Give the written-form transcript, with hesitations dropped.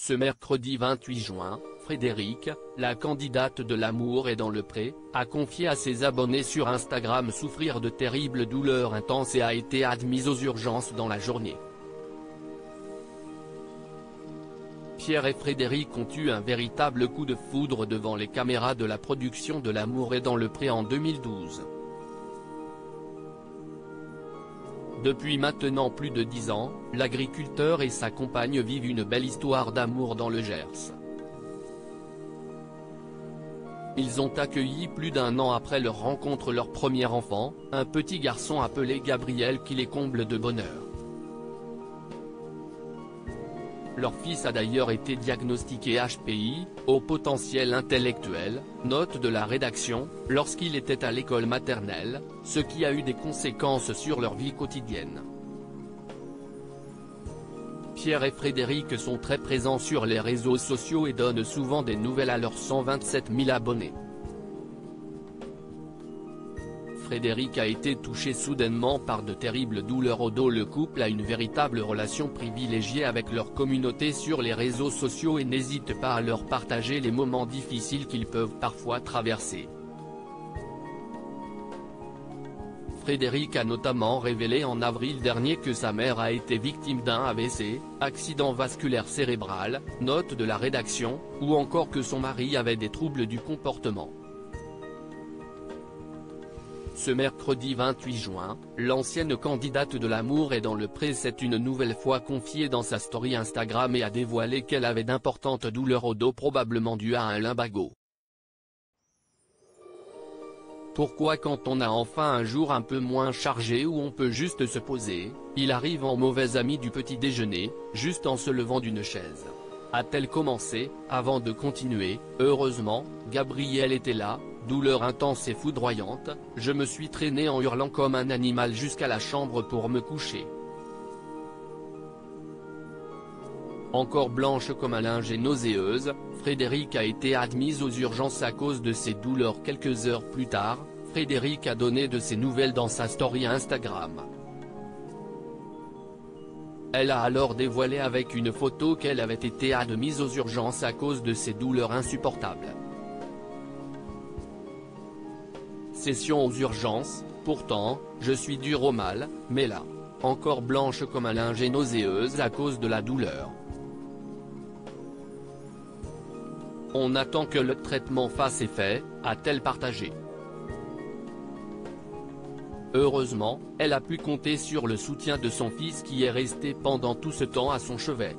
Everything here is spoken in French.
Ce mercredi 28 juin, Frédéric, la candidate de L'amour est dans le pré, a confié à ses abonnés sur Instagram souffrir de terribles douleurs intenses et a été admise aux urgences dans la journée. Pierre et Frédéric ont eu un véritable coup de foudre devant les caméras de la production de L'amour est dans le pré en 2012. Depuis maintenant plus de 10 ans, l'agriculteur et sa compagne vivent une belle histoire d'amour dans le Gers. Ils ont accueilli plus d'1 an après leur rencontre leur premier enfant, un petit garçon appelé Gabriel qui les comble de bonheur. Leur fils a d'ailleurs été diagnostiqué HPI, haut potentiel intellectuel, note de la rédaction, lorsqu'il était à l'école maternelle, ce qui a eu des conséquences sur leur vie quotidienne. Pierre et Frédéric sont très présents sur les réseaux sociaux et donnent souvent des nouvelles à leurs 127 000 abonnés. Frédéric a été touché soudainement par de terribles douleurs au dos. Le couple a une véritable relation privilégiée avec leur communauté sur les réseaux sociaux et n'hésite pas à leur partager les moments difficiles qu'ils peuvent parfois traverser. Frédéric a notamment révélé en avril dernier que sa mère a été victime d'un AVC, accident vasculaire cérébral, note de la rédaction, ou encore que son mari avait des troubles du comportement. Ce mercredi 28 juin, l'ancienne candidate de L'amour est dans le pré s'est une nouvelle fois confiée dans sa story Instagram et a dévoilé qu'elle avait d'importantes douleurs au dos probablement dues à un lumbago. Pourquoi quand on a enfin un jour un peu moins chargé où on peut juste se poser, il arrive en mauvais ami du petit déjeuner, juste en se levant d'une chaise. A-t-elle commencé, avant de continuer, heureusement, Gabriel était là, douleur intense et foudroyante, je me suis traîné en hurlant comme un animal jusqu'à la chambre pour me coucher. Encore blanche comme un linge et nauséeuse, Frédéric a été admise aux urgences à cause de ses douleurs. Quelques heures plus tard, Frédéric a donné de ses nouvelles dans sa story Instagram. Elle a alors dévoilé avec une photo qu'elle avait été admise aux urgences à cause de ses douleurs insupportables. Session aux urgences, pourtant, je suis dure au mal, mais là, encore blanche comme un linge et nauséeuse à cause de la douleur. On attend que le traitement fasse effet, a-t-elle partagé. Heureusement, elle a pu compter sur le soutien de son fils qui est resté pendant tout ce temps à son chevet.